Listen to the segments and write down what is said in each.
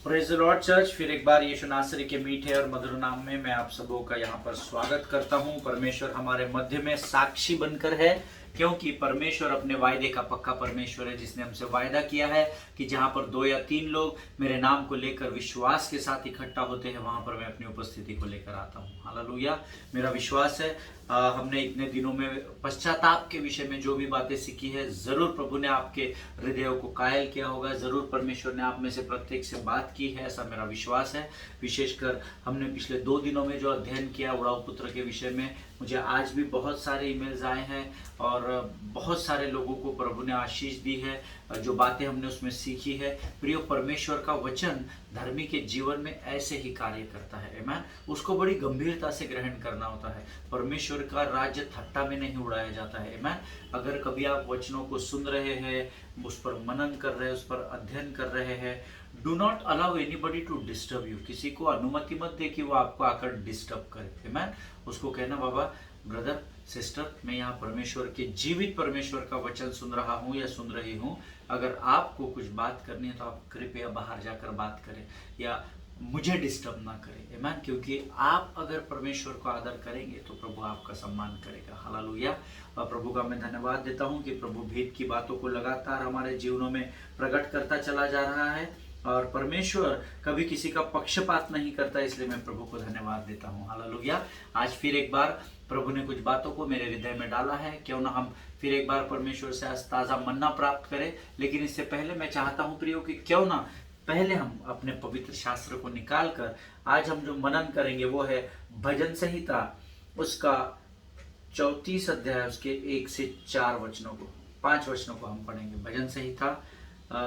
Praise the Lord church. फिर एक बार यीशु नासरी के मीठे और मधुर नाम में मैं आप सबों का यहाँ पर स्वागत करता हूँ। परमेश्वर हमारे मध्य में साक्षी बनकर है, क्योंकि परमेश्वर अपने वायदे का पक्का परमेश्वर है, जिसने हमसे वायदा किया है कि जहाँ पर 2 या 3 लोग मेरे नाम को लेकर विश्वास के साथ इकट्ठा होते हैं, वहाँ पर मैं अपनी उपस्थिति को लेकर आता हूँ। हालेलुया। मेरा विश्वास है हमने इतने दिनों में पश्चाताप के विषय में जो भी बातें सीखी है, जरूर प्रभु ने आपके हृदयों को कायल किया होगा। जरूर परमेश्वर ने आप में से प्रत्येक से बात की है, ऐसा मेरा विश्वास है। विशेषकर हमने पिछले 2 दिनों में जो अध्ययन किया उड़ाऊ पुत्र के विषय में, मुझे आज भी बहुत सारे ईमेल्स आए हैं और बहुत सारे लोगों को प्रभु ने आशीष दी है। जो बातें हमने उसमें सीखी है, प्रियो, परमेश्वर का वचन धर्मी के जीवन में ऐसे ही कार्य करता है। आमीन। उसको बड़ी गंभीरता से ग्रहण करना होता है। परमेश्वर का राज्य थट्टा में नहीं उड़ाया जाता है। आमीन। अगर कभी आप वचनों को सुन रहे हैं, उस पर मनन कर रहे हैं, उस पर अध्ययन कर रहे हैं, do not allow anybody to disturb you. किसी को अनुमति मत दे कि वो आपको आकर डिस्टर्ब करे। आमीन। उसको कहना, बाबा, ब्रदर, सिस्टर, मैं यहाँ परमेश्वर के जीवित परमेश्वर का वचन सुन रहा हूँ या सुन रही हूँ। अगर आपको कुछ बात करनी है तो आप कृपया बाहर जाकर बात करें या मुझे डिस्टर्ब ना करें। आमीन। क्योंकि आप अगर परमेश्वर को आदर करेंगे तो प्रभु आपका सम्मान करेगा। हालेलुया। और प्रभु का मैं धन्यवाद देता हूँ कि प्रभु भेद की बातों को लगातार हमारे जीवनों में प्रकट करता चला जा रहा है और परमेश्वर कभी किसी का पक्षपात नहीं करता, इसलिए मैं प्रभु को धन्यवाद देता हूँ। हालेलुया। आज फिर एक बार प्रभु ने कुछ बातों को मेरे हृदय में डाला है, क्यों ना हम फिर एक बार परमेश्वर से आज ताज़ा मन्ना प्राप्त करें। लेकिन इससे पहले मैं चाहता हूँ प्रियो कि क्यों ना पहले हम अपने पवित्र शास्त्र को निकाल कर आज हम जो मनन करेंगे वो है भजन संहिता, उसका 34 अध्याय, उसके 1 से 4 वचनों को, 5 वचनों को हम पढ़ेंगे। भजन संहिता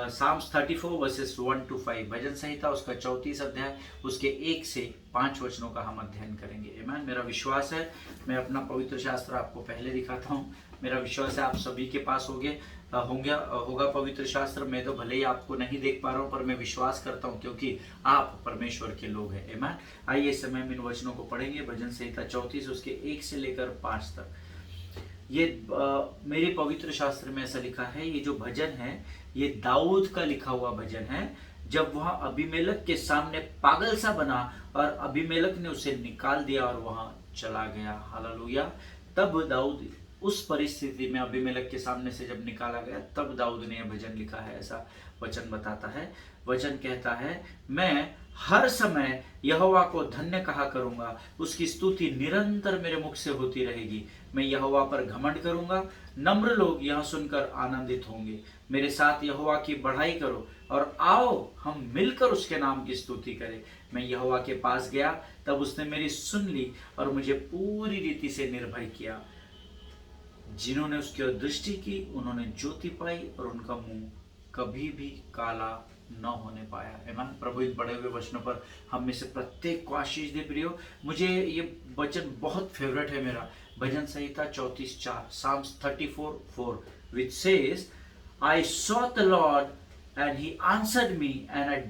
Psalms 34 वर्सेस 1 to 5, भजन संहिता उसका 34 अध्याय, उसके 1 से 5 वचनों का हम अध्ययन करेंगे। आमीन। मेरा विश्वास है, मैं अपना पवित्र शास्त्र आपको पहले दिखाता हूँ। मेरा विश्वास है आप सभी के पास होगा पवित्र शास्त्र। मैं तो भले ही आपको नहीं देख पा रहा हूँ, पर मैं विश्वास करता हूँ क्योंकि आप परमेश्वर के लोग हैं। आमीन। आइए इस समय हम इन वचनों को पढ़ेंगे। भजन संहिता 34 उसके 1 से लेकर 5 तक। ये मेरे पवित्र शास्त्र में ऐसा लिखा है, ये जो भजन है ये दाऊद का लिखा हुआ भजन है। जब वहां अबीमेलेक के सामने पागल सा बना और अबीमेलेक ने उसे निकाल दिया और वहां चला गया। हालेलुया। तब दाऊद उस परिस्थिति में, अबीमेलेक के सामने से जब निकाला गया, तब दाऊद ने यह भजन लिखा है। ऐसा वचन बताता है। वचन कहता है, मैं हर समय यहोवा को धन्य कहा करूंगा, उसकी स्तुति निरंतर मेरे मुख से होती रहेगी। मैं यहोवा पर घमंड करूंगा, नम्र लोग यह सुनकर आनंदित होंगे। मेरे साथ यहोवा की बढ़ाई करो और आओ हम मिलकर उसके नाम की स्तुति करें। मैं यहोवा के पास गया, तब उसने मेरी सुन ली और मुझे पूरी रीति से निर्भय किया। जिन्होंने उसकी ओर दृष्टि की उन्होंने ज्योति पाई और उनका मुंह कभी भी काला न होने पाया। आमीन। प्रभु इन बड़े हुए वचनों पर हम में से प्रत्येक को आशीष दे। प्रियो, मुझे ये वचन बहुत फेवरेट है मेरा। भजन संहिता 34:4, Psalms 34:4, which says, I sought the Lord and he answered me and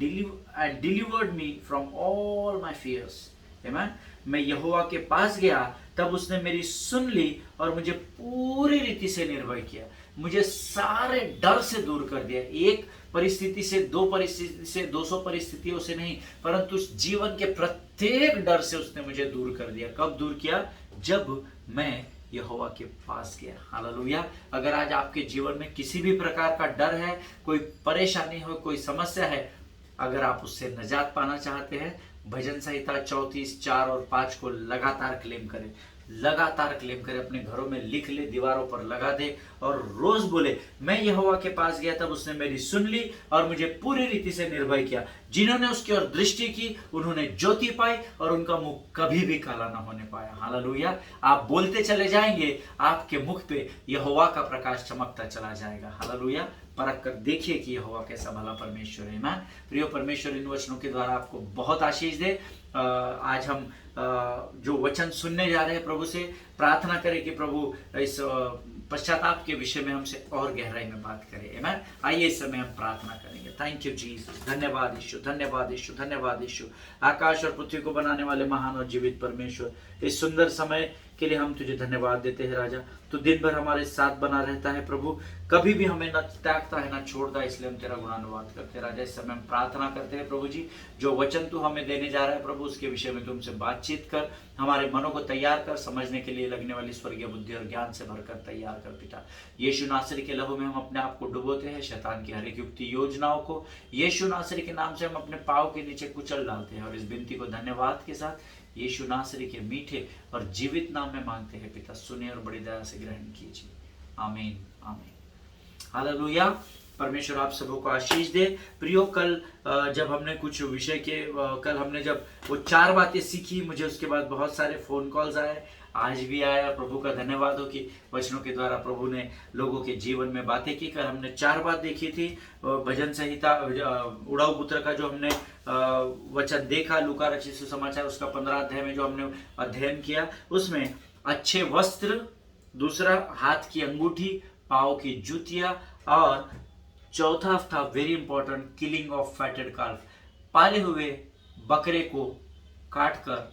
delivered me from all my fears. आमीन। मैं यहोवा के पास गया, तब उसने मेरी सुन ली और मुझे पूरी रीति से निर्भय किया। मुझे सारे डर से दूर कर दिया। एक परिस्थिति से, 2 परिस्थिति से, 200 परिस्थितियों से नहीं, परंतु जीवन के प्रत्येक डर से उसने मुझे दूर कर दिया। कब दूर किया? जब मैं यहोवा के पास गया। हालेलुया। अगर आज आपके जीवन में किसी भी प्रकार का डर है, कोई परेशानी हो, कोई समस्या है, अगर आप उससे निजात पाना चाहते हैं, भजन संहिता 34, 4 और 5 को लगातार क्लेम करें। लगातार क्लेम करें, अपने घरों में लिख ले, दीवारों पर लगा दे और रोज बोले, मैं यहोवा के पास गया, तब उसने मेरी सुन ली और मुझे पूरी रीति से निर्भय किया। जिन्होंने उसकी ओर दृष्टि की उन्होंने ज्योति पाई और उनका मुख कभी भी काला ना होने पाया। हालेलुया। आप बोलते चले जाएंगे, आपके मुख पे यहोवा का प्रकाश चमकता चला जाएगा। हालेलुया। परख कर देखिए कि यहोवा कैसा भला परमेश्वर है। आमीन। प्रिय परमेश्वर इन वचनों के द्वारा आपको बहुत आशीष दे आज हम जो वचन सुनने जा रहे हैं प्रभु से प्रार्थना करें कि प्रभु इस पश्चाताप के विषय में हमसे और गहराई में बात करें। आमीन। आइए इस समय हम प्रार्थना करेंगे। Thank you Jesus. धन्यवाद यीशु, धन्यवाद यीशु, धन्यवाद यीशु। आकाश और पृथ्वी को बनाने वाले महान और जीवित परमेश्वर, इस सुंदर समय के लिए हम तुझे धन्यवाद देते हैं राजा। तो दिन भर हमारे साथ बना रहता है प्रभु, कभी भी हमें न त्यागता है न छोड़ता, इसलिए हम तेरा गुणानुवाद करते हैं राजा। इस समय हम प्रार्थना करते हैं प्रभु जी, जो वचन तू हमें देने जा रहा है प्रभु, उसके विषय में तुमसे बातचीत कर, हमारे मनों को तैयार कर, समझने के लिए लगने वाली स्वर्गीय बुद्धि और ज्ञान से भरकर तैयार कर पिता। यीशु नासरी के लहू में हम अपने आप को डुबोते हैं, शैतान की हर एक युक्ति योजनाओं को यीशु नासरी के नाम से हम अपने पाँव के नीचे कुचल डालते हैं, और इस विनती को धन्यवाद के साथ यीशु नासरी के मीठे और जीवित नाम में मांगते हैं पिता। सुने और बड़ी दया से ग्रहण कीजिए। आमीन, आमीन। हालेलुया। परमेश्वर आप सबों को आशीष दे। प्रियो, कल जब हमने कुछ विषय के कल हमने जब वो 4 बातें सीखी, मुझे उसके बाद बहुत सारे फोन कॉल्स आए, आज भी आया। प्रभु का धन्यवाद हो कि वचनों के द्वारा प्रभु ने लोगों के जीवन में बातें की। कल हमने 4 बात देखी थी। भजन संहिता उड़ाऊ पुत्र का जो हमने वचन देखा, लूका रचित सुसमाचार उसका 15 अध्याय में जो हमने अध्ययन किया, उसमें अच्छे वस्त्र, दूसरा हाथ की अंगूठी, पाँव की जूतियां, और चौथा था very important, killing of fetid काल्फ, पाले हुए बकरे को काटकर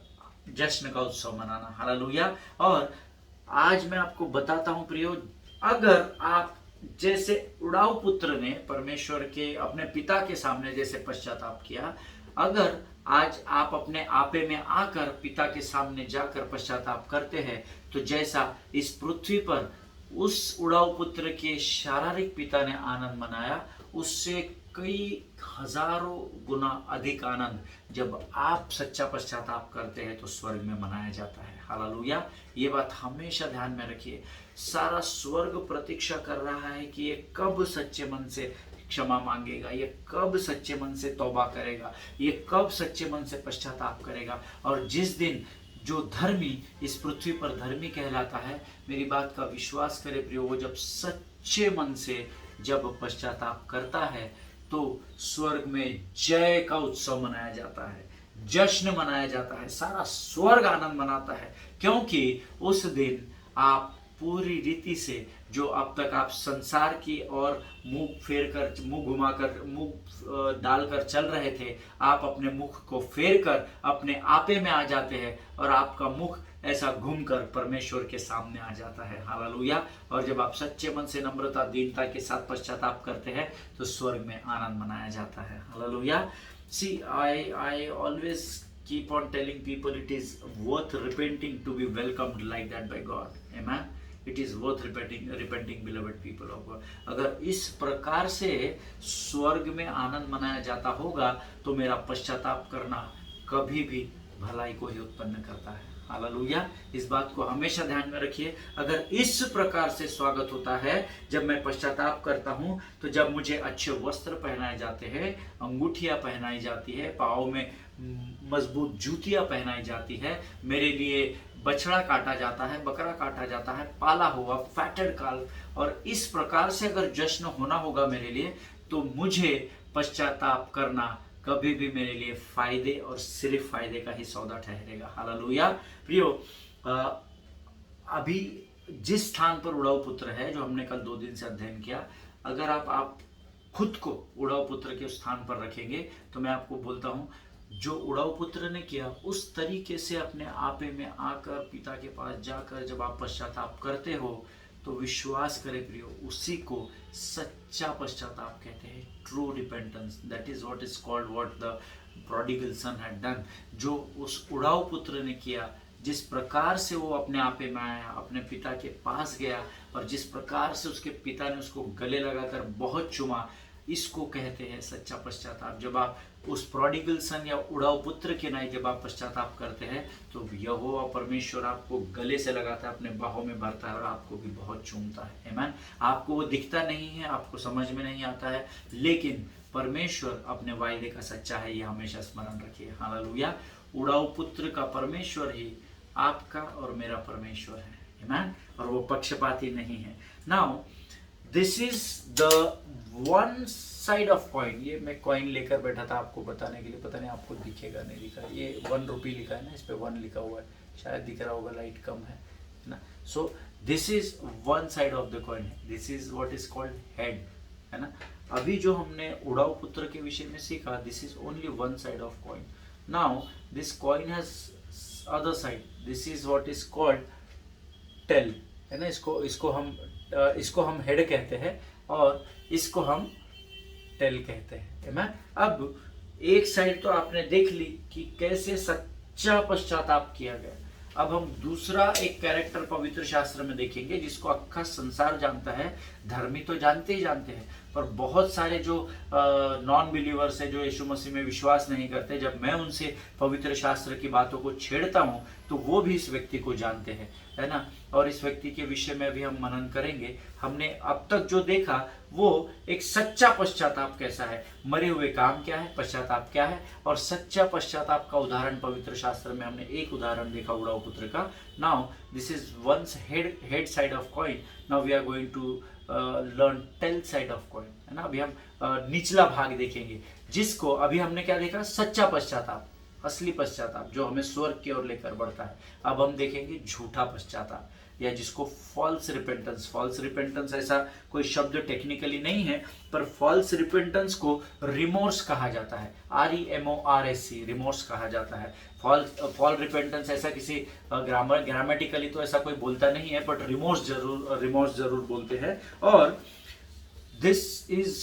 जश्न का उत्सव मनाना। हालेलुया। और आज मैं आपको बताता हूं प्रियो, अगर आप जैसे उड़ाऊ पुत्र ने परमेश्वर के अपने पिता के सामने जैसे पश्चाताप किया, अगर आज आप अपने आपे में आकर पिता के सामने जाकर पश्चाताप करते हैं, तो जैसा इस पृथ्वी पर उस उड़ाऊ पुत्र के शारीरिक पिता ने आनंद मनाया, उससे कई हजारों गुना अधिक आनंद जब आप सच्चा पश्चाताप करते हैं तो स्वर्ग में मनाया जाता है। हालेलुया। ये बात हमेशा ध्यान में रखिए। सारा स्वर्ग प्रतीक्षा कर रहा है कि ये कब सच्चे मन से क्षमा मांगेगा, ये कब सच्चे मन से तौबा करेगा, ये कब सच्चे मन से पश्चाताप करेगा। और जिस दिन जो धर्मी इस पृथ्वी पर धर्मी कहलाता है, मेरी बात का विश्वास करे प्रियो, वो जब सच्चे मन से जब पश्चाताप करता है तो स्वर्ग में जय का उत्सव मनाया जाता है, जश्न मनाया जाता है, सारा स्वर्ग आनंद मनाता है, क्योंकि उस दिन आप पूरी रीति से जो अब तक आप संसार की और मुंह फेर कर, मुंह घुमाकर, मुंह डालकर चल रहे थे, आप अपने मुख को फेर कर अपने आपे में आ जाते हैं, और आपका मुख ऐसा घूमकर परमेश्वर के सामने आ जाता है। हालेलुया। और जब आप सच्चे मन से नम्रता दीनता के साथ पश्चाताप करते हैं तो स्वर्ग में आनंद मनाया जाता है। Hallelujah. See, I always keep on telling people it is worth repenting to be welcomed like that by God. Amen. It is worth repenting, beloved people of God. अगर इस प्रकार से स्वर्ग में आनंद मनाया जाता होगा तो मेरा पश्चाताप करना कभी भी भलाई को ही उत्पन्न करता है। हालेलुया। इस बात को हमेशा ध्यान में रखिए। अगर इस प्रकार से स्वागत होता है, जब मैं पश्चाताप करता हूं, तो जब मुझे अच्छे वस्त्र पहनाए जाते हैं, अंगूठियां पहनाई जाती है, पाँव में मजबूत जूतियां पहनाई जाती है, मेरे लिए बछड़ा काटा जाता है, बकरा काटा जाता है, पाला हुआ फैटेड काल, और इस प्रकार से अगर जश्न होना होगा मेरे लिए, तो मुझे पश्चाताप करना कभी भी मेरे लिए फायदे और सिर्फ फायदे का ही सौदा ठहरेगा। हालेलुया। प्रियो, अभी जिस स्थान पर उड़ाऊ पुत्र है, जो हमने कल 2 दिन से अध्ययन किया, अगर आप खुद को उड़ाऊ पुत्र के स्थान पर रखेंगे, तो मैं आपको बोलता हूं, जो उड़ाऊ पुत्र ने किया उस तरीके से अपने आपे में आकर पिता के पास जाकर जब आप पश्चाताप करते हो, तो विश्वास करें प्रियो, उसी को सच्चा पश्चाताप कहते हैं, true repentance. That is what is called what the prodigal sun had done. जो उस उड़ाऊ पुत्र ने किया, जिस प्रकार से वो अपने आपे में आया, अपने पिता के पास गया, और जिस प्रकार से उसके पिता ने उसको गले लगाकर बहुत चूमा, इसको कहते हैं सच्चा पश्चाताप। जब आप उस प्रोडिगल सन या उड़ाऊ पुत्र के नाई जब आप पश्चाताप करते हैं, तो यहोवा परमेश्वर आपको गले से लगाता है, अपने बाहों में भरता है, और आपको भी बहुत चूमता है। आमीन। आपको वो दिखता नहीं है, आपको समझ में नहीं आता है, लेकिन परमेश्वर अपने वायदे का सच्चा है, ये हमेशा स्मरण रखिए। हालेलुया। उड़ाऊ पुत्र का परमेश्वर ही आपका और मेरा परमेश्वर है। आमीन। और वो पक्षपाती नहीं है। Now, this is the one side of coin. ये मैं कॉइन लेकर बैठा था आपको बताने के लिए, पता नहीं आपको दिखेगा नहीं दिखा, ये 1 रुपी लिखा है ना, इस पे 1 लिखा हुआ है, शायद दिख रहा होगा, लाइट कम है ना। So this is one side of the coin, this is what is called head, है ना। अभी जो हमने उड़ाऊ पुत्र के विषय में सीखा, this is only one side of coin. Now this coin has other side, this is what is called tail, है ना। इसको हम हेड कहते हैं और इसको हम टेल कहते हैं ना। अब एक साइड तो आपने देख ली कि कैसे सच्चा पश्चाताप किया गया। अब हम दूसरा एक कैरेक्टर पवित्र शास्त्र में देखेंगे जिसको अक्खा संसार जानता है। धर्मी तो जानते ही जानते हैं, पर बहुत सारे जो नॉन बिलीवर्स है, जो यीशु मसीह में विश्वास नहीं करते, जब मैं उनसे पवित्र शास्त्र की बातों को छेड़ता हूं तो वो भी इस व्यक्ति को जानते हैं, है ना। और इस व्यक्ति के विषय में भी हम मनन करेंगे। हमने अब तक जो देखा वो एक सच्चा पश्चाताप कैसा है, मरे हुए काम क्या है, पश्चाताप क्या है, और सच्चा पश्चाताप का उदाहरण पवित्र शास्त्र में हमने एक उदाहरण देखा उड़ाऊ पुत्र का। Now this is once head side of coin, now we are going to learn tail side of coin, है ना। अभी हम निचला भाग देखेंगे, जिसको अभी हमने क्या देखा, सच्चा पश्चाताप, असली पश्चाताप जो हमें स्वर्ग की ओर लेकर बढ़ता है। अब हम देखेंगे झूठा पश्चाताप, या जिसको फॉल्स रिपेंटेंस। फॉल्स रिपेंटेंस ऐसा कोई शब्द टेक्निकली नहीं है, पर फॉल्स रिपेंटेंस को रिमोर्स कहा जाता है, REMORS, रिमोर्स कहा जाता है। फॉल रिपेंटेंस ऐसा किसी ग्रामेटिकली तो ऐसा कोई बोलता नहीं है, बट रिमोर्स जरूर बोलते हैं। और this is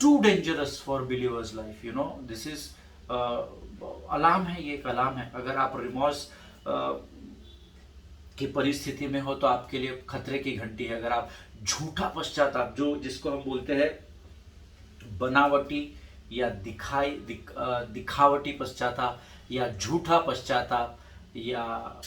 too dangerous for believers life, you know, this is alarm है, ये एक अलार्म है। अगर आप रिमोर्स की परिस्थिति में हो तो आपके लिए खतरे की घंटी है। अगर आप झूठा पश्चाताप, जिसको हम बोलते हैं बनावटी या दिखावटी पश्चाताप, या झूठा पश्चाताप, या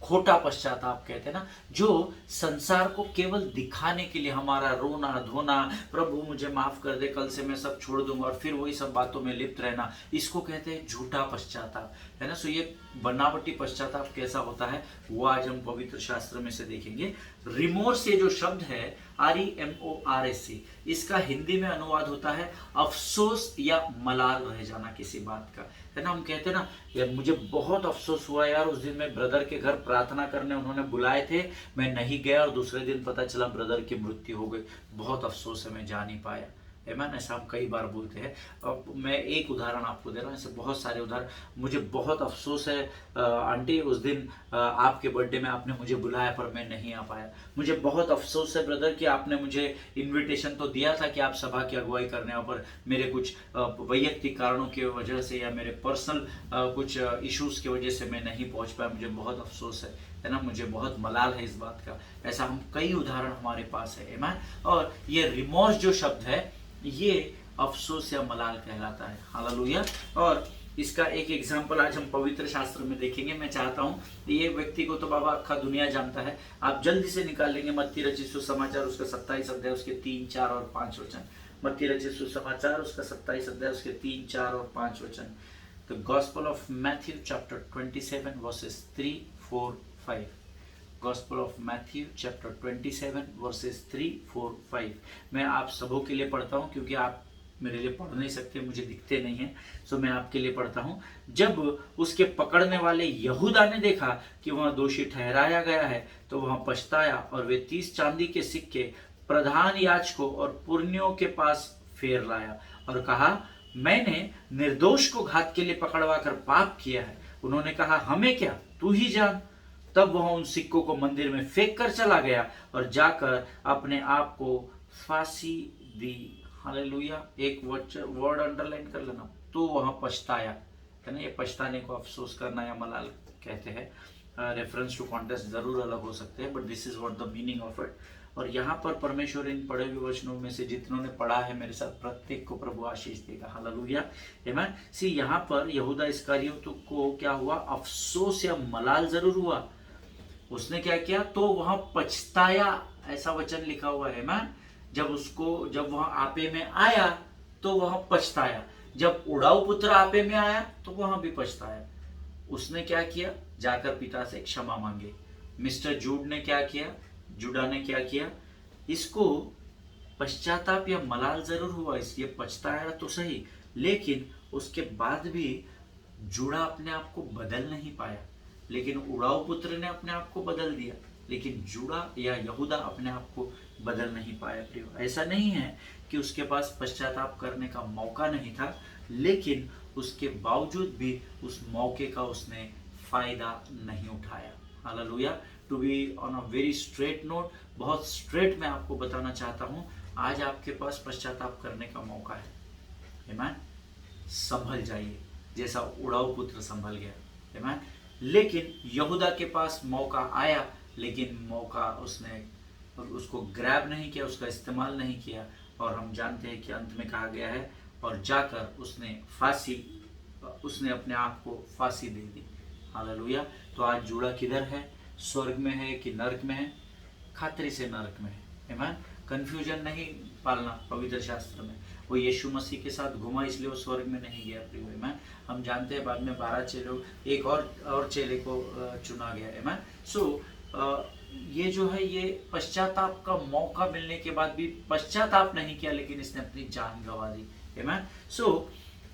खोटा पश्चाताप कहते हैं ना, जो संसार को केवल दिखाने के लिए हमारा रोना धोना, प्रभु मुझे माफ कर दे, कल से मैं सब छोड़ दूंगा, और फिर वही सब बातों में लिप्त रहना, इसको कहते हैं झूठा पश्चाताप, है ना। सो ये बनावटी पश्चाताप कैसा होता है वो आज हम पवित्र शास्त्र में से देखेंगे। रिमोर्स, ये जो शब्द है REMORS, इसका हिंदी में अनुवाद होता है अफसोस या मलाल रह जाना किसी बात का, है ना। हम कहते हैं ना, यार मुझे बहुत अफसोस हुआ यार, उस दिन मैं ब्रदर के घर प्रार्थना करने उन्होंने बुलाए थे, मैं नहीं गया, और दूसरे दिन पता चला ब्रदर की मृत्यु हो गई, बहुत अफसोस है, मैं जा नहीं पाया। मैन ऐसा हम कई बार बोलते हैं। अब मैं एक उदाहरण आपको दे रहा हूँ, ऐसे बहुत सारे उदाहरण। मुझे बहुत अफसोस है आंटी, उस दिन आपके बर्थडे में आपने मुझे बुलाया पर मैं नहीं आ पाया। मुझे बहुत अफसोस है ब्रदर कि आपने मुझे इनविटेशन तो दिया था कि आप सभा की अगुवाई करने आओ, पर मेरे कुछ वैयक्तिक कारणों की वजह से या मेरे पर्सनल कुछ इश्यूज की वजह से मैं नहीं पहुंच पाया, मुझे बहुत अफसोस है ना, मुझे बहुत मलाल है इस बात का। ऐसा हम कई उदाहरण हमारे पास है, मैन। और ये रिमोर्स जो शब्द है ये अफसोस या मलाल कहलाता है। हालेलुया। और इसका एक एग्जाम्पल आज हम पवित्र शास्त्र में देखेंगे। मैं चाहता हूं, ये व्यक्ति को तो बाबा अक्खा दुनिया जानता है, आप जल्दी से निकाल लेंगे मत्ती रचित सुसमाचार उसका 27 अध्याय उसके 3, 4 और 5 वचन। मत्ती रचित सुसमाचार उसका 27 अध्याय उसके 3, 4 और 5 वचन। The gospel of Matthew chapter 27 versus 3, 4, 5। Gospel of Matthew chapter 27 verses 3, 4, 5। मैं आप सबों के लिए पढ़ता हूँ क्योंकि आप मेरे लिए पढ़ नहीं सकते, मुझे दिखते नहीं हैं, सो मैं आपके लिए पढ़ता हूँ। जब उसके पकड़ने वाले यहूदा ने देखा कि वह दोषी ठहराया गया है तो वह पछताया और वे 30 चांदी के सिक्के प्रधान याजकों और पुरनियों के पास फेर लाया और कहा, मैंने निर्दोष को घात के लिए पकड़वा कर पाप किया है। उन्होंने कहा, हमें क्या, तू ही जान। तब वह उन सिक्कों को मंदिर में फेंक कर चला गया और जाकर अपने आप को फांसी दी। हालेलुया। एक वर्ड अंडरलाइन कर लेना, तो वह पछताया, है ना। ये पछताने को अफसोस करना या मलाल कहते हैं। रेफरेंस टू कॉन्टेक्स्ट जरूर अलग हो सकते हैं, but this is what the meaning of it. और यहाँ पर परमेश्वर इन पढ़े हुए वचनों में से जितनों ने पढ़ा है मेरे साथ, प्रत्येक को प्रभु आशीष देगा। हालेलुया। आमीन। सी यहाँ पर यहूदा इस्करियोत को क्या हुआ, अफसोस या मलाल जरूर हुआ। उसने क्या किया, तो वह पछताया, ऐसा वचन लिखा हुआ है मैन। जब वह आपे में आया तो वह पछताया, जब उड़ाऊ पुत्र आपे में आया तो वह भी पछताया। उसने क्या किया, जाकर पिता से क्षमा मांगे। मिस्टर जूडा ने क्या किया, इसको पश्चाताप या मलाल जरूर हुआ, इसलिए पछताया तो सही, लेकिन उसके बाद भी जूड़ा अपने आप को बदल नहीं पाया। लेकिन उड़ाऊ पुत्र ने अपने आप को बदल दिया, लेकिन जूड़ा या यहूदा अपने आप को बदल नहीं पाया। प्रियो, ऐसा नहीं है कि उसके पास पश्चाताप करने का मौका नहीं था, लेकिन उसके बावजूद भी उस मौके का उसने फायदा नहीं उठाया। Hallelujah. To be on a very straight note, बहुत स्ट्रेट मैं आपको बताना चाहता हूं, आज आपके पास पश्चाताप करने का मौका है। आमीन। संभल जाइए, जैसा उड़ाऊ पुत्र संभल गया। आमीन। लेकिन यहूदा के पास मौका आया, लेकिन मौका उसने उसको ग्रैब नहीं किया, उसका इस्तेमाल नहीं किया, और हम जानते हैं कि अंत में कहा गया है, और जाकर उसने अपने आप को फांसी दे दी। हालेलुया। तो आज जूड़ा किधर है? स्वर्ग में है कि नरक में है? खातरी से नरक में है। आमीन। कंफ्यूजन नहीं पालना पवित्र शास्त्र में। वो यीशु मसीह के साथ घुमा, इसलिए वो स्वर्ग में नहीं गया। प्रिय आमीन। हम जानते हैं बाद में 12 चेलों, एक और चेले को चुना गया। आमीन। सो ये जो है, ये पश्चाताप का मौका मिलने के बाद भी पश्चाताप नहीं किया, लेकिन इसने अपनी जान गंवा दी। आमीन। सो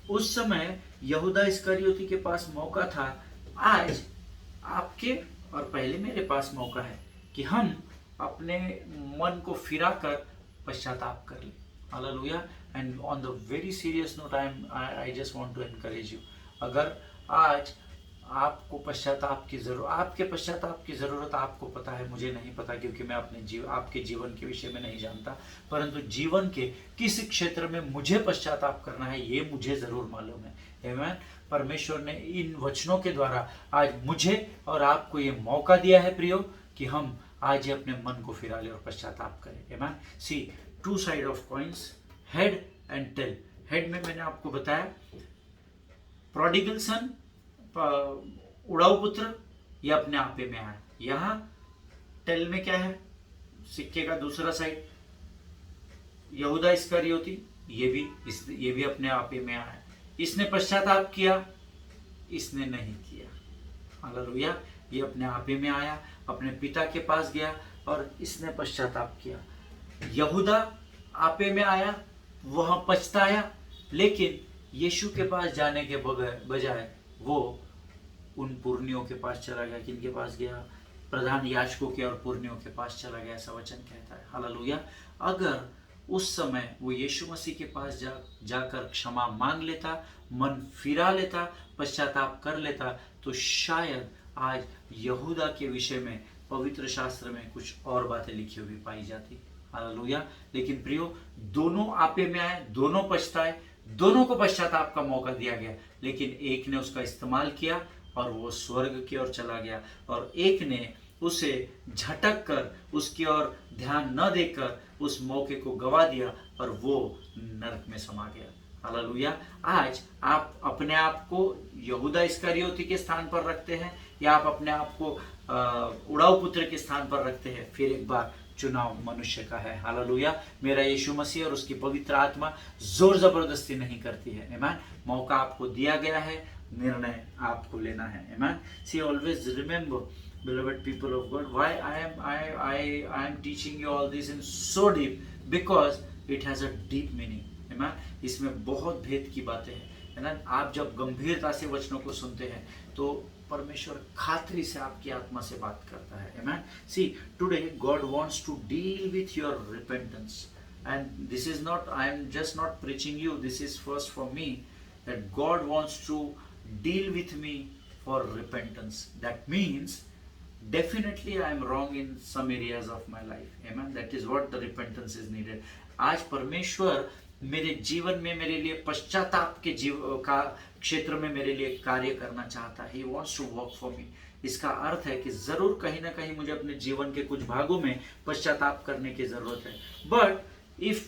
उस समय यहूदा इस्करियोती के पास मौका था, आज आपके और पहले मेरे पास मौका है कि हम अपने मन को फिराकर पश्चाताप कर ले। Hallelujah. And on the very serious note, I just want to encourage you, अगर आज आपको पश्चाताप की जरूरत, आपके पश्चाताप की जरूरत आपको पता है, मुझे नहीं पता, क्योंकि मैं अपने आपके जीवन के विषय में नहीं जानता, परंतु जीवन के किस क्षेत्र में मुझे पश्चाताप करना है ये मुझे जरूर मालूम है। आमीन। परमेश्वर ने इन वचनों के द्वारा आज मुझे और आपको ये मौका दिया है प्रियो, कि हम आज ही अपने मन को फिरा ले और पश्चाताप करें। आमीन। See, two side of coins, head and tail. Head में मैंने आपको बताया प्रोडिगल सन, उड़ाऊ पुत्र, ये अपने आपे में आया। यहाँ टेल में क्या है? सिक्के का दूसरा साइड, यहूदा इस्करियोती, ये भी अपने आपे में आया। इसने पश्चाताप किया, इसने नहीं किया। हालेलुया। ये अपने आपे में आया, अपने पिता के पास गया और इसने पश्चाताप किया। यहूदा आपे में आया, वहां पछताया, लेकिन यीशु के पास जाने के बजाय वो उन पुरनियों के पास चला गया। किन के पास गया? प्रधान याजकों के और पुरनियों के पास चला गया, ऐसा वचन कहता है। हालेलुया। अगर उस समय वो यीशु मसीह के पास जाकर क्षमा मांग लेता, मन फिरा लेता, पश्चाताप कर लेता, तो शायद आज यहूदा के विषय में पवित्र शास्त्र में कुछ और बातें लिखी हुई पाई जाती। हालेलुया। लेकिन प्रियो, दोनों आपे में आए, दोनों पछताए, दोनों को पश्चाताप का मौका दिया गया, लेकिन एक ने उसका इस्तेमाल किया और वो स्वर्ग की ओर चला गया, और एक ने उसे झटक कर, उसकी ओर ध्यान न देकर उस मौके को गवा दिया और वो नरक में समा गया। हालेलुया। आज आप अपने आप को यहूदा इस्करियोती के स्थान पर रखते हैं, या आप अपने आप को उड़ाऊ पुत्र के स्थान पर रखते हैं? फिर एक बार चुनाव मनुष्य का है। हालेलुया। मेरा यीशु मसीह और उसकी पवित्र आत्मा जोर जबरदस्ती नहीं करती है। आमीन। मौका आपको दिया गया है, निर्णय आपको लेना है। आमीन। See, always remember, beloved people of God, why I am teaching you all this in so deep, because it has a deep meaning. Amen. इसमें बहुत भेद की बातें हैं। है ना? आप जब गंभीरता से वचनों को सुनते हैं तो परमेश्वर खातरी से आपकी आत्मा से बात करता है। Amen. See, today God wants to deal with your repentance, and this is not, I am just not preaching you, this is first for me, that God wants to deal with me for repentance. That means definitely I am wrong in some areas of my life. Amen. That is what the repentance is needed. आज परमेश्वर मेरे जीवन में मेरे लिए पश्चाताप के का क्षेत्र में मेरे लिए कार्य करना चाहता है। He wants to work for me. इसका अर्थ है कि जरूर कहीं ना कहीं मुझे अपने जीवन के कुछ भागों में पश्चाताप करने की जरूरत है। But if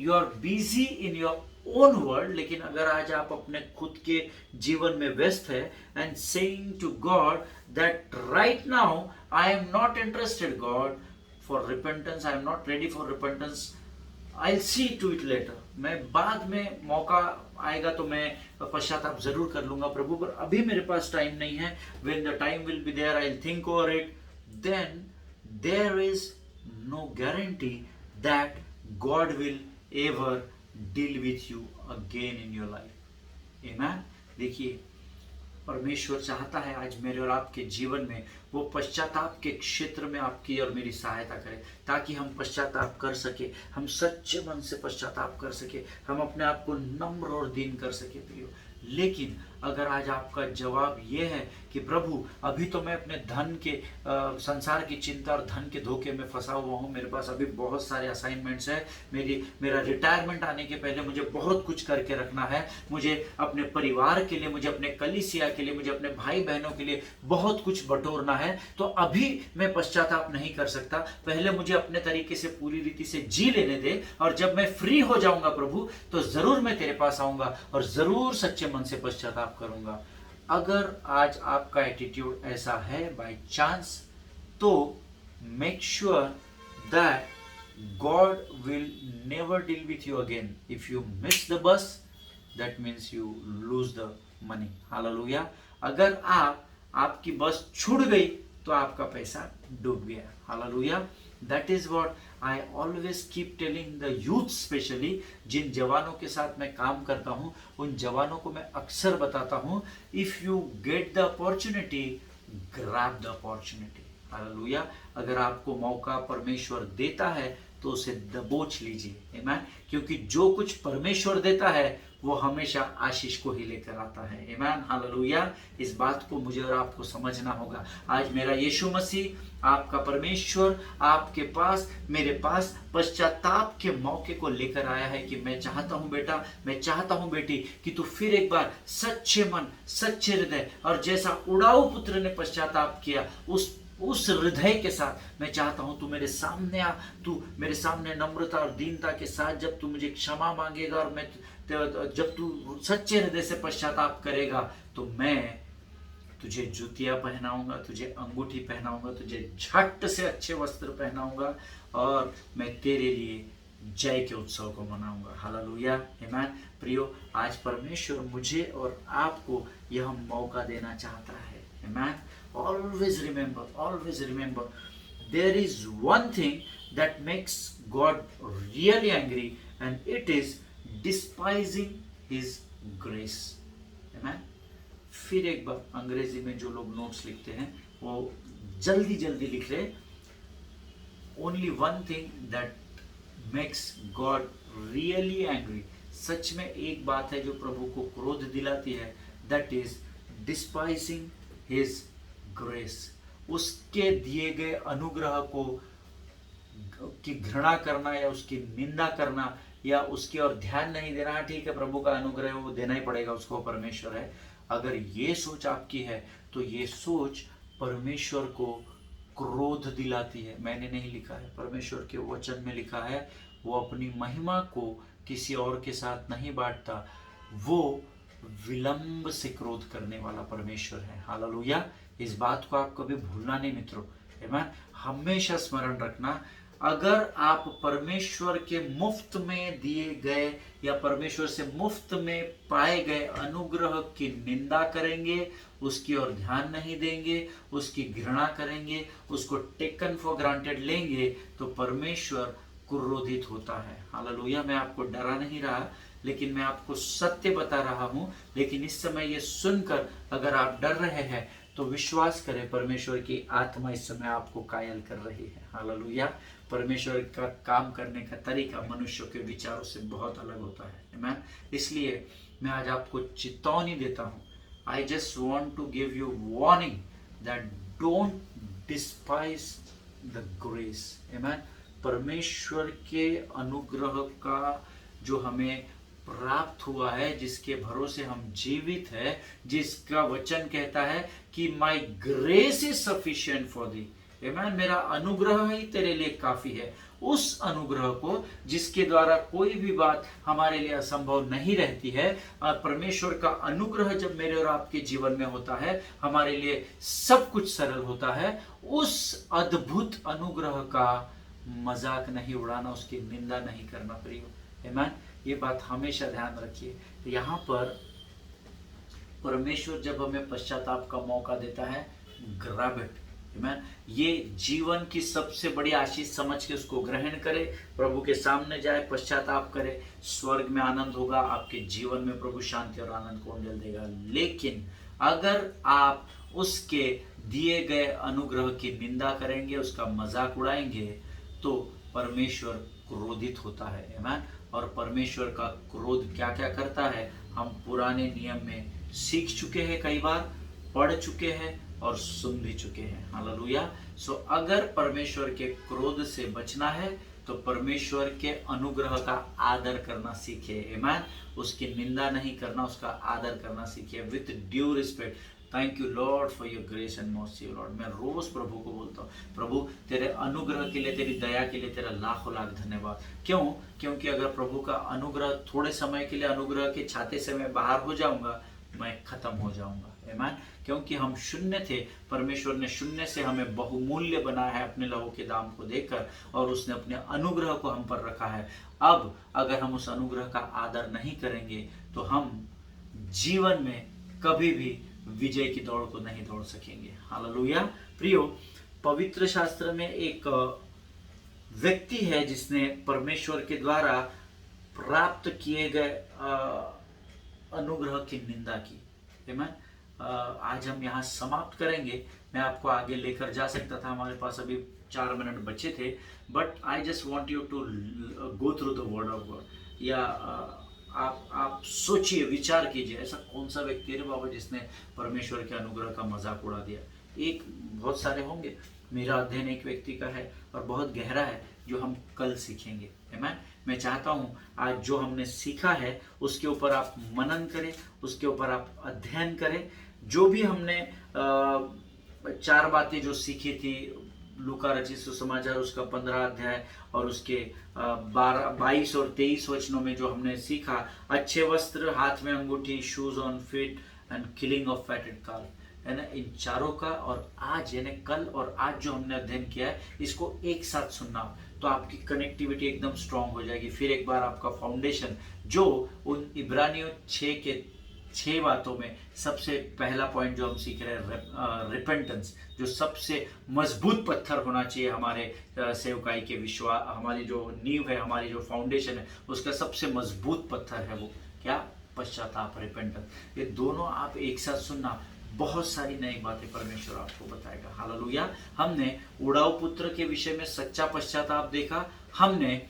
you are busy in your own world, लेकिन अगर आज आप अपने खुद के जीवन में व्यस्त है, and saying to God that right now I am not interested, God, for repentance, I am not ready for repentance, I'll see to it later. मैं बाद में मौका आएगा तो मैं पश्चाताप जरूर कर लूंगा प्रभु, पर अभी मेरे पास टाइम नहीं है। When the time will be there, I'll think over it. Then there is no guarantee that God will ever deal with you again in your life. Amen. देखिए, परमेश्वर चाहता है आज मेरे और आपके जीवन में वो पश्चाताप के क्षेत्र में आपकी और मेरी सहायता करे, ताकि हम पश्चाताप कर सके, हम सच्चे मन से पश्चाताप कर सके, हम अपने आप को नम्र और दीन कर सके प्रियो। लेकिन अगर आज आपका जवाब ये है कि प्रभु अभी तो मैं अपने धन के संसार की चिंता और धन के धोखे में फंसा हुआ हूँ, मेरे पास अभी बहुत सारे असाइनमेंट्स हैं, मेरा रिटायरमेंट आने के पहले मुझे बहुत कुछ करके रखना है, मुझे अपने परिवार के लिए, मुझे अपने कलीसिया के लिए, मुझे अपने भाई बहनों के लिए बहुत कुछ बटोरना है, तो अभी मैं पश्चाताप नहीं कर सकता, पहले मुझे अपने तरीके से पूरी रीति से जी लेने दे, और जब मैं फ्री हो जाऊंगा प्रभु तो जरूर मैं तेरे पास आऊंगा और जरूर सच्चे मन से पश्चाताप करूंगा। अगर आज आपका एटीट्यूड ऐसा है बाय चांस, तो make sure that God will never deal with you again. If you miss the bus, that means you lose the money. Hallelujah. अगर आपकी बस छूट गई तो आपका पैसा डूब गया। हालेलुया। That is what I always keep telling the youth, especially जिन जवानों के साथ मैं काम करता हूं, उन जवानों को मैं अक्सर बताता हूं, if you get the opportunity, grab the opportunity. Hallelujah. अगर आपको मौका परमेश्वर देता है तो उसे दबोच लीजिए। आमीन। क्योंकि जो कुछ परमेश्वर देता है वो हमेशा आशीष को ही लेकर आता है। आमीन। हालेलुया। इस बात को मुझे और आपको समझना होगा। आज मेरा यीशु मसीह, आपका परमेश्वर आपके पास, मेरे पास पश्चाताप के मौके को लेकर आया है कि मैं चाहता हूं बेटा, मैं चाहता हूं बेटी कि तू फिर एक बार सच्चे मन, सच्चे हृदय, और जैसा उड़ाऊ पुत्र ने पश्चाताप किया उस हृदय के साथ मैं चाहता हूं तू मेरे सामने आ, तू मेरे सामने नम्रता और दीनता के साथ जब तू मुझे क्षमा मांगेगा और मैं जब तू सच्चे हृदय से पश्चाताप करेगा तो मैं तुझे जूतियां पहनाऊंगा, तुझे अंगूठी पहनाऊंगा, तुझे झट से अच्छे वस्त्र पहनाऊंगा और मैं तेरे लिए जय के उत्सव को मनाऊंगा। हालेलुया। आमीन। प्रियो, आज परमेश्वर मुझे और आपको यह मौका देना चाहता है। आमीन। Always remember, there is one thing that makes God really angry, and it is despising His grace. Amen. फिर एक बार अंग्रेजी में जो लोग नोट्स लिखते हैं वो जल्दी जल्दी लिख ले। Only one thing that makes God really angry. सच में एक बात है जो प्रभु को क्रोध दिलाती है, that is despising His grace. उसके दिए गए अनुग्रह को की घृणा करना या उसकी निंदा करना या उसके और ध्यान नहीं देना। ठीक है, प्रभु का अनुग्रह वो देना ही पड़ेगा उसको, परमेश्वर है। अगर ये सोच आपकी है तो ये सोच परमेश्वर को क्रोध दिलाती है। मैंने नहीं लिखा है, परमेश्वर के वचन में लिखा है, वो अपनी महिमा को किसी और के साथ नहीं बांटता, वो विलंब से क्रोध करने वाला परमेश्वर है। हालेलुया। इस बात को आप कभी भूलना नहीं मित्रों। आमीन। हमेशा स्मरण रखना, अगर आप परमेश्वर के मुफ्त में दिए गए या परमेश्वर से मुफ्त में पाए गए अनुग्रह की निंदा करेंगे, उसकी ओर ध्यान नहीं देंगे, उसकी घृणा करेंगे, उसको टेकन फॉर ग्रांटेड लेंगे, तो परमेश्वर क्रोधित होता है। हालेलुया। मैं आपको डरा नहीं रहा, लेकिन मैं आपको सत्य बता रहा हूं। लेकिन इस समय ये सुनकर अगर आप डर रहे हैं तो विश्वास करें, परमेश्वर की आत्मा इस समय आपको कायल कर रही है। हालेलुया। परमेश्वर का काम करने का तरीका मनुष्यों के विचारों से बहुत अलग होता है। आमीन। इसलिए मैं आज आपको चेतावनी देता हूं। I just want to give you warning that don't despise the grace. आमीन। परमेश्वर के अनुग्रह का जो हमें प्राप्त हुआ है, जिसके भरोसे हम जीवित है, जिसका वचन कहता है कि my grace is sufficient for the. आमीन। मेरा अनुग्रह ही तेरे लिए काफी है। उस अनुग्रह को जिसके द्वारा कोई भी बात हमारे लिए असंभव नहीं रहती है, परमेश्वर का अनुग्रह जब मेरे और आपके जीवन में होता है, हमारे लिए सब कुछ सरल होता है। उस अद्भुत अनुग्रह का मजाक नहीं उड़ाना, उसकी निंदा नहीं करना प्रियो। आमीन। ये बात हमेशा ध्यान रखिए। यहाँ पर परमेश्वर जब हमें पश्चाताप का मौका देता है, ग्रैब इट, आमीन। ये जीवन की सबसे बड़ी आशीष समझ के उसको ग्रहण करे, प्रभु के सामने जाए, पश्चाताप करे, स्वर्ग में आनंद होगा, आपके जीवन में प्रभु शांति और आनंद को अंजल देगा। लेकिन अगर आप उसके दिए गए अनुग्रह की निंदा करेंगे, उसका मजाक उड़ाएंगे, तो परमेश्वर क्रोधित होता है। आमीन। और परमेश्वर का क्रोध क्या क्या करता है, हम पुराने नियम में सीख चुके हैं, कई बार पढ़ चुके हैं और सुन भी चुके हैं। हालेलुया। सो अगर परमेश्वर के क्रोध से बचना है तो परमेश्वर के अनुग्रह का आदर करना सीखे। आमीन। उसकी निंदा नहीं करना, उसका आदर करना सीखे with due respect. Thank you Lord for your grace and mercy Lord. मैं रोज प्रभु को बोलता हूँ, प्रभु तेरे अनुग्रह के लिए, तेरी दया के लिए तेरा लाखों लाख धन्यवाद। क्यों? क्योंकि अगर प्रभु का अनुग्रह थोड़े समय के लिए, अनुग्रह के छाते से मैं बाहर हो जाऊंगा, मैं खत्म हो जाऊंगा। आमीन। क्योंकि हम शून्य थे, परमेश्वर ने शून्य से हमें बहुमूल्य बनाया है अपने लहू के दाम को देकर, और उसने अपने अनुग्रह को हम पर रखा है। अब अगर हम उस अनुग्रह का आदर नहीं करेंगे तो हम जीवन में कभी भी विजय की दौड़ को नहीं दौड़ सकेंगे। हालेलुया। प्रियो, पवित्र शास्त्र में एक व्यक्ति है जिसने परमेश्वर के द्वारा प्राप्त किए गए अनुग्रह की निंदा की। आमीन। आज हम यहाँ समाप्त करेंगे। मैं आपको आगे लेकर जा सकता था, हमारे पास अभी 4 मिनट बचे थे, but I just want you to go through the word of God. या आप सोचिए, विचार कीजिए, ऐसा कौन सा व्यक्ति है बाबा जिसने परमेश्वर के अनुग्रह का मजाक उड़ा दिया। एक बहुत सारे होंगे। मेरा अध्ययन एक व्यक्ति का है और बहुत गहरा है, जो हम कल सीखेंगे। आमीन। मैं चाहता हूं आज जो हमने सीखा है उसके ऊपर आप मनन करें, उसके ऊपर आप अध्ययन करें। जो भी हमने 4 बातें जो सीखी थी, लूका रचित सुसमाचार उसका 15 अध्याय और उसके 22 और 23 वचनों में जो हमने सीखा, अच्छे वस्त्र, हाथ में अंगूठी, shoes on feet and killing of fetid काल, है ना, इन चारों का और आज यानी कल और आज जो हमने अध्ययन किया है, इसको एक साथ सुनना तो आपकी कनेक्टिविटी एकदम स्ट्रांग हो जाएगी। फिर एक बार आपका फाउंडेशन जो उन इब्रानियों 6 के 6 बातों में सबसे पहला पॉइंट जो हम सीख रहे हैं, रिपेंटेंस, जो सबसे मजबूत पत्थर होना चाहिए हमारे सेवकाई के विश्वास, हमारी जो नींव है, हमारी जो फाउंडेशन है, उसका सबसे मजबूत पत्थर है वो क्या? पश्चाताप, रिपेंटेंस। ये दोनों आप एक साथ सुनना, बहुत सारी नई बातें परमेश्वर आपको बताएगा। हालेलुया। हमने उड़ाऊ पुत्र के विषय में सच्चा पश्चाताप देखा, हमने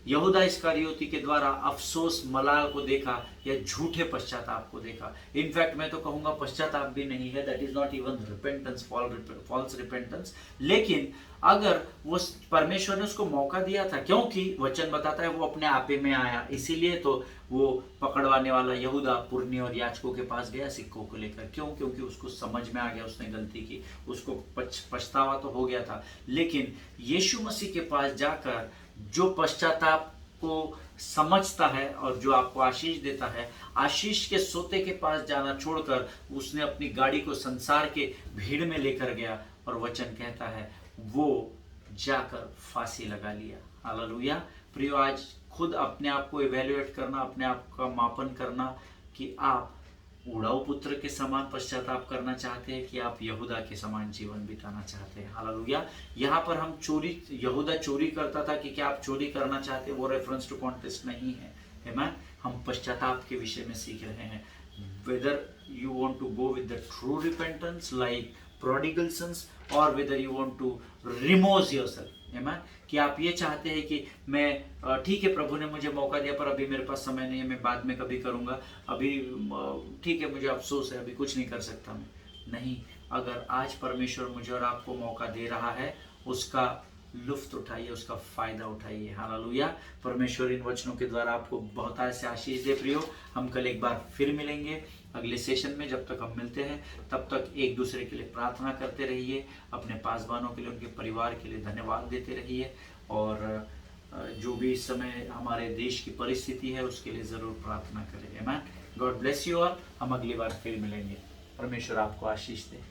यहूदा इस्करियोती के द्वारा अफसोस मलाल को देखा या झूठे पश्चाताप को देखा। इनफैक्ट मैं तो कहूंगा पश्चाताप भी नहीं है, that is not even repentance, false repentance. लेकिन अगर वो परमेश्वर ने उसको मौका दिया था, क्योंकि वचन बताता है वो अपने आपे में आया, इसीलिए तो वो पकड़वाने वाला यहूदा पुरनी और याजकों के पास गया सिक्कों को लेकर। क्यों? क्योंकि उसको समझ में आ गया उसने गलती की, उसको पछतावा तो हो गया था। लेकिन यीशु मसीह के पास जाकर जो पश्चाताप को समझता है और जो आपको आशीष देता है, आशीष के सोते के पास जाना छोड़कर उसने अपनी गाड़ी को संसार के भीड़ में लेकर गया और वचन कहता है वो जाकर फांसी लगा लिया। हालेलुया। प्रियो, आज खुद अपने आप को इवैल्यूएट करना, अपने आप का मापन करना कि आप उड़ाऊ पुत्र के समान पश्चाताप करना चाहते हैं कि आप यहूदा के समान जीवन बिताना चाहते हैं। हालेलुया। यहाँ पर हम चोरी, यहूदा चोरी करता था कि क्या आप चोरी करना चाहते हैं, वो रेफरेंस टू कॉन्टेक्स्ट नहीं है। आमीन। हम पश्चाताप के विषय में सीख रहे हैं। Whether you want to go with the true repentance like prodigal sons or whether you want to remorse yourself, आमीन। कि आप ये चाहते हैं कि मैं ठीक है, प्रभु ने मुझे मौका दिया पर अभी मेरे पास समय नहीं है, मैं बाद में कभी करूंगा, अभी ठीक है, मुझे अफसोस है, अभी कुछ नहीं कर सकता मैं। नहीं, अगर आज परमेश्वर मुझे और आपको मौका दे रहा है, उसका लुफ्त उठाइए, उसका फायदा उठाइए। हालेलुया। परमेश्वर इन वचनों के द्वारा आपको बहुत से आशीष दे। प्रियो, हम कल एक बार फिर मिलेंगे अगले सेशन में। जब तक हम मिलते हैं तब तक एक दूसरे के लिए प्रार्थना करते रहिए, अपने पासवानों के लिए, उनके परिवार के लिए धन्यवाद देते रहिए, और जो भी इस समय हमारे देश की परिस्थिति है उसके लिए जरूर प्रार्थना करें। आमीन। God bless you all. हम अगली बार फिर मिलेंगे। परमेश्वर आपको आशीष दे।